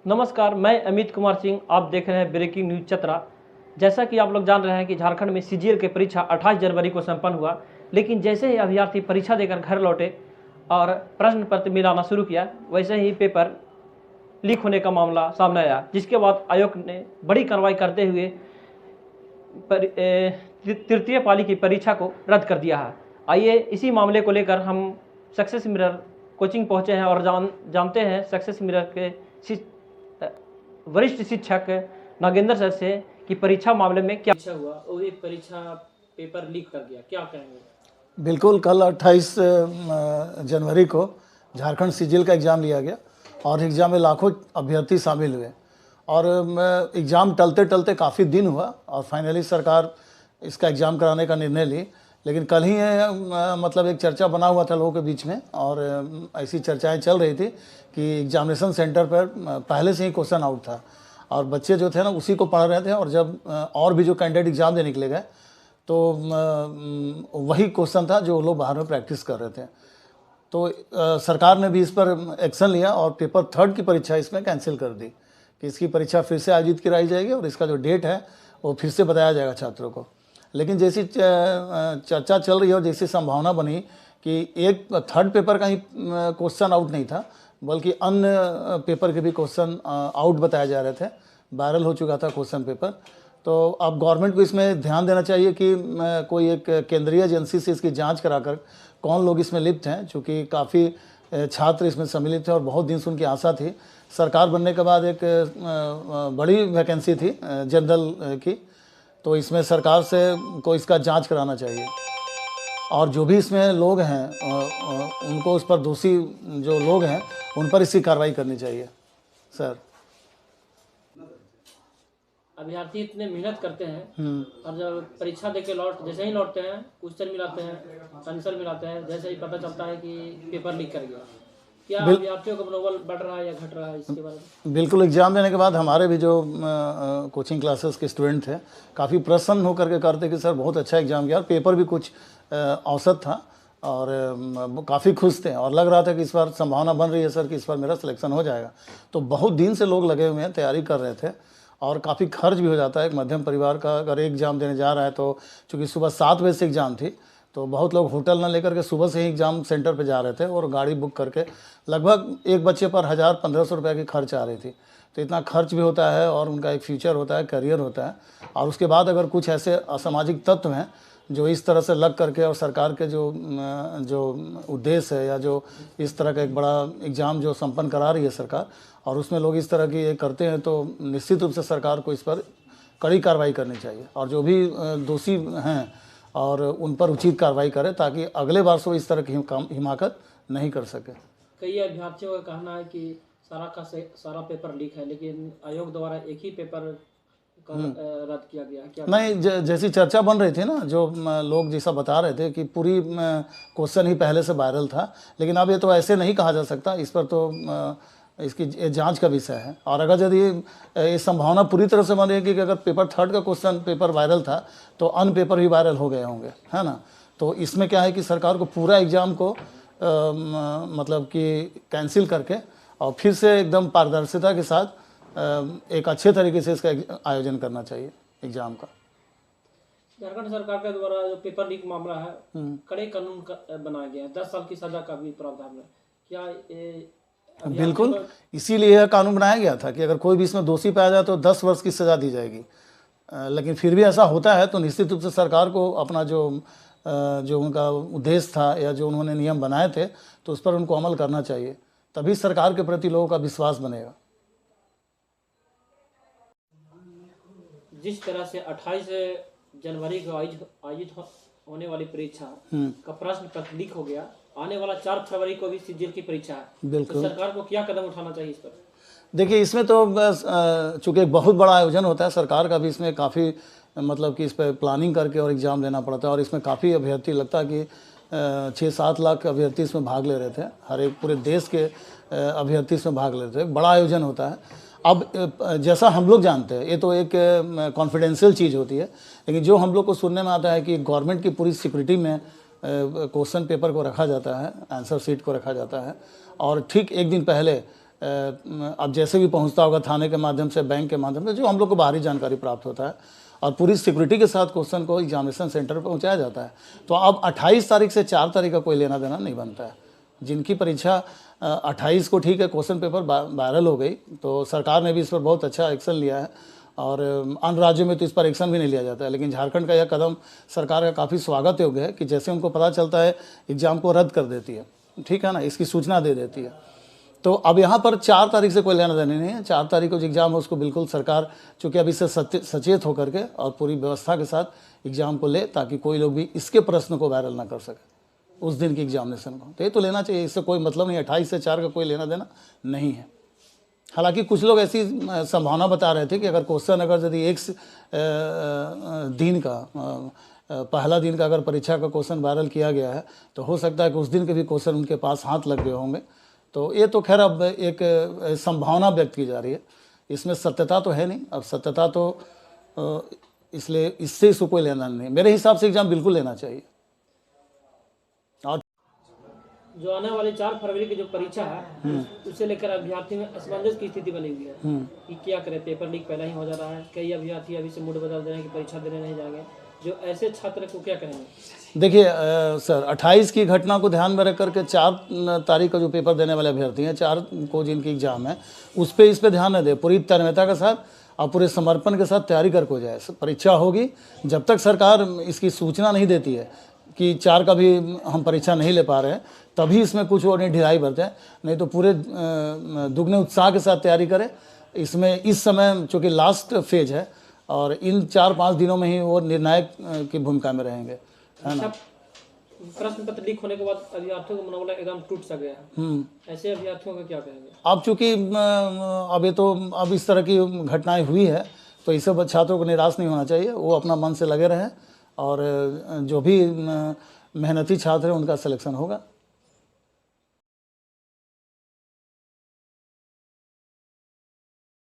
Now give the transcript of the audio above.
नमस्कार, मैं अमित कुमार सिंह। आप देख रहे हैं ब्रेकिंग न्यूज चतरा। जैसा कि आप लोग जान रहे हैं कि झारखंड में सीजीएल की परीक्षा 28 जनवरी को संपन्न हुआ, लेकिन जैसे ही अभ्यर्थी परीक्षा देकर घर लौटे और प्रश्न पत्र मिलाना शुरू किया, वैसे ही पेपर लीक होने का मामला सामने आया, जिसके बाद आयोग ने बड़ी कार्रवाई करते हुए तृतीय पाली की परीक्षा को रद्द कर दिया है। आइए इसी मामले को लेकर हम सक्सेस मिरर कोचिंग पहुंचे हैं और जानते हैं सक्सेस मिरर के वरिष्ठ शिक्षक नागेंद्र सर से कि परीक्षा मामले में क्या हुआ और ये परीक्षा पेपर लीक कर गया, क्या कहेंगे? बिल्कुल, कल 28 जनवरी को झारखंड सीजीएल का एग्ज़ाम लिया गया और एग्ज़ाम में लाखों अभ्यर्थी शामिल हुए और एग्ज़ाम टलते टलते काफ़ी दिन हुआ और फाइनली सरकार इसका एग्ज़ाम कराने का निर्णय ली। लेकिन कल ही मतलब एक चर्चा बना हुआ था लोगों के बीच में और ऐसी चर्चाएं चल रही थी कि एग्जामिनेशन सेंटर पर पहले से ही क्वेश्चन आउट था और बच्चे जो थे ना उसी को पढ़ रहे थे और जब और भी जो कैंडिडेट एग्ज़ाम देने निकले गए तो वही क्वेश्चन था जो लोग बाहर में प्रैक्टिस कर रहे थे। तो सरकार ने भी इस पर एक्शन लिया और पेपर 3 की परीक्षा इसमें कैंसिल कर दी कि इसकी परीक्षा फिर से आयोजित कराई जाएगी और इसका जो डेट है वो फिर से बताया जाएगा छात्रों को। लेकिन जैसी चर्चा चल रही है और जैसी संभावना बनी कि एक 3rd पेपर का ही क्वेश्चन आउट नहीं था बल्कि अन्य पेपर के भी क्वेश्चन आउट बताए जा रहे थे, वायरल हो चुका था क्वेश्चन पेपर। तो अब गवर्नमेंट को इसमें ध्यान देना चाहिए कि कोई एक केंद्रीय एजेंसी से इसकी जांच कराकर कौन लोग इसमें लिप्त हैं, चूँकि काफ़ी छात्र इसमें सम्मिलित थे और बहुत दिन से उनकी आशा थी। सरकार बनने के बाद एक बड़ी वैकेंसी थी जनरल की, तो इसमें सरकार से को इसका जांच कराना चाहिए और जो भी इसमें लोग हैं उनको उस पर दोषी जो लोग हैं उन पर इसकी कार्रवाई करनी चाहिए। सर, अभ्यर्थी इतने मेहनत करते हैं और जब परीक्षा देके जैसे ही लौटते हैं, क्वेश्चन मिलाते हैं, आंसर मिलाते हैं, जैसे ही पता चलता है कि पेपर लीक कर गया, क्या अभ्यर्थियों का मनोबल बढ़ रहा है या घट रहा है, इसके बारे में? बिल्कुल, एग्ज़ाम देने के बाद हमारे भी जो कोचिंग क्लासेस के स्टूडेंट थे काफ़ी प्रसन्न होकर के करते कि सर बहुत अच्छा एग्ज़ाम गया और पेपर भी कुछ औसत था और काफ़ी खुश थे और लग रहा था कि इस बार संभावना बन रही है सर कि इस बार मेरा सिलेक्शन हो जाएगा। तो बहुत दिन से लोग लगे हुए हैं, तैयारी कर रहे थे और काफ़ी खर्च भी हो जाता है एक मध्यम परिवार का अगर एग्ज़ाम देने जा रहा है। तो चूँकि सुबह 7 बजे से एग्ज़ाम थी तो बहुत लोग होटल ना लेकर के सुबह से ही एग्ज़ाम सेंटर पे जा रहे थे और गाड़ी बुक करके लगभग एक बच्चे पर 1000-1500 रुपये की खर्च आ रही थी। तो इतना खर्च भी होता है और उनका एक फ्यूचर होता है, करियर होता है और उसके बाद अगर कुछ ऐसे असामाजिक तत्व हैं जो इस तरह से लग करके और सरकार के जो उद्देश्य है या जो इस तरह का एक बड़ा एग्ज़ाम जो संपन्न करा रही है सरकार और उसमें लोग इस तरह की ये करते हैं तो निश्चित रूप से सरकार को इस पर कड़ी कार्रवाई करनी चाहिए और जो भी दोषी हैं और उन पर उचित कार्रवाई करें ताकि अगले बार से वो इस तरह की हिमाकत नहीं कर सके। कई अभ्यर्थियों का कहना है कि सारा पेपर लीक है, लेकिन आयोग द्वारा एक ही पेपर रद्द किया गया, क्या नहीं? जैसी चर्चा बन रही थी ना, जो लोग जैसा बता रहे थे कि पूरी क्वेश्चन ही पहले से वायरल था, लेकिन अब ये तो ऐसे नहीं कहा जा सकता। इस पर तो इसकी जांच का विषय है और अगर यदि ये संभावना पूरी तरह से बनेगी कि अगर पेपर 3rd का क्वेश्चन पेपर वायरल था तो अन्य पेपर भी वायरल हो गए होंगे, है ना? तो इसमें क्या है कि सरकार को पूरा एग्ज़ाम को मतलब कि कैंसिल करके और फिर से एकदम पारदर्शिता के साथ एक अच्छे तरीके से इसका आयोजन करना चाहिए एग्ज़ाम का। झारखंड सरकार के द्वारा जो पेपर लीक मामला है कड़े कानून बनाया गया है, 10 साल की सजा का भी प्रावधान है, क्या बिल्कुल, इसीलिए यह कानून बनाया गया था कि अगर कोई भी इसमें दोषी पाया जाए तो 10 वर्ष की सज़ा दी जाएगी। लेकिन फिर भी ऐसा होता है तो निश्चित रूप से सरकार को अपना जो उनका उद्देश्य था या जो उन्होंने नियम बनाए थे तो उस पर उनको अमल करना चाहिए, तभी सरकार के प्रति लोगों का विश्वास बनेगा। जिस तरह से 28 जनवरी को आयोजित होने वाली परीक्षा का प्रश्न पत्र लीक हो गया, आने वाला 4 फरवरी को भी सीजीएल की परीक्षा है, बिल्कुल, तो सरकार को क्या कदम उठाना चाहिए इस पर? देखिए, इसमें तो बस चूँकि एक बहुत बड़ा आयोजन होता है, सरकार का भी इसमें काफ़ी मतलब कि इस पर प्लानिंग करके और एग्ज़ाम लेना पड़ता है और इसमें काफ़ी अभ्यर्थी लगता है कि 6-7 लाख अभ्यर्थी इसमें भाग ले रहे थे, हर एक पूरे देश के अभ्यर्थी इसमें भाग ले रहे थे। बड़ा आयोजन होता है। अब जैसा हम लोग जानते हैं ये तो एक कॉन्फिडेंशियल चीज़ होती है, लेकिन जो हम लोग को सुनने में आता है कि गवर्नमेंट की पूरी सिक्योरिटी में क्वेश्चन पेपर को रखा जाता है, आंसर शीट को रखा जाता है और ठीक एक दिन पहले अब जैसे भी पहुंचता होगा थाने के माध्यम से, बैंक के माध्यम से, जो हम लोग को बाहरी जानकारी प्राप्त होता है, और पूरी सिक्योरिटी के साथ क्वेश्चन को एग्जामिनेशन सेंटर पर पहुंचाया जाता है। तो अब 28 तारीख से 4 तारीख का कोई लेना देना नहीं बनता है। जिनकी परीक्षा 28 को, ठीक है, क्वेश्चन पेपर वायरल हो गई, तो सरकार ने भी इस पर बहुत अच्छा एक्शन लिया है, और अन्य राज्यों में तो इस पर एक्शन भी नहीं लिया जाता है। लेकिन झारखंड का यह कदम सरकार का काफ़ी स्वागत योग्य है कि जैसे उनको पता चलता है एग्ज़ाम को रद्द कर देती है, ठीक है ना, इसकी सूचना दे देती है। तो अब यहाँ पर 4 तारीख से कोई लेना देना नहीं है। 4 तारीख को जो एग्ज़ाम है उसको बिल्कुल सरकार चूँकि अभी से सचेत होकर के और पूरी व्यवस्था के साथ एग्ज़ाम को ले, ताकि कोई लोग भी इसके प्रश्न को वायरल ना कर सके उस दिन की एग्जामिनेशन को। तो ये तो लेना चाहिए, इससे कोई मतलब नहीं। 28 से 4 का कोई लेना देना नहीं है। हालांकि कुछ लोग ऐसी संभावना बता रहे थे कि अगर क्वेश्चन यदि एक दिन का पहला दिन का अगर परीक्षा का क्वेश्चन वायरल किया गया है, तो हो सकता है कि उस दिन के भी क्वेश्चन उनके पास हाथ लग गए होंगे। तो ये तो खैर अब एक संभावना व्यक्त की जा रही है, इसमें सत्यता तो है नहीं। अब सत्यता तो इसलिए इसको कोई लेना नहीं। मेरे हिसाब से एग्ज़ाम बिल्कुल लेना चाहिए। और जो आने वाले 4 फरवरी की जो परीक्षा है उसे लेकर अभ्यर्थी में असमंजस की स्थिति बनी हुई है कि क्या करें। पेपर लीक पहले ही हो जा रहा है, कई अभ्यर्थी अभी से मूड बदल दे रहे हैं कि परीक्षा देने नहीं जाएंगे। जो ऐसे छात्र को क्या कहेंगे? देखिए सर, 28 की घटना को ध्यान में रख करके 4 तारीख का जो पेपर देने वाले अभ्यर्थी हैं, 4 को जिनकी एग्जाम है, इस पर ध्यान न दें। पूरी तन्मयता के साथ और पूरे समर्पण के साथ तैयारी करके हो जाए। परीक्षा होगी, जब तक सरकार इसकी सूचना नहीं देती है कि 4 का भी हम परीक्षा नहीं ले पा रहे हैं, तभी इसमें कुछ और नहीं ढिलाई बरतें। नहीं तो पूरे दुगने उत्साह के साथ तैयारी करें। इसमें इस समय चूँकि लास्ट फेज है, और इन 4-5 दिनों में ही वो निर्णायक की भूमिका में रहेंगे, है ना। प्रश्न पत्र लीक होने के बाद अभ्यर्थियों का मनोबल एकदम टूट सा गया है। ऐसे अभ्यर्थियों का क्या कहेंगे? अब चूँकि अब इस तरह की घटनाएं हुई है, तो इससे छात्रों को निराश नहीं होना चाहिए। वो अपना मन से लगे रहें, और जो भी मेहनती छात्र हैं उनका सिलेक्शन होगा।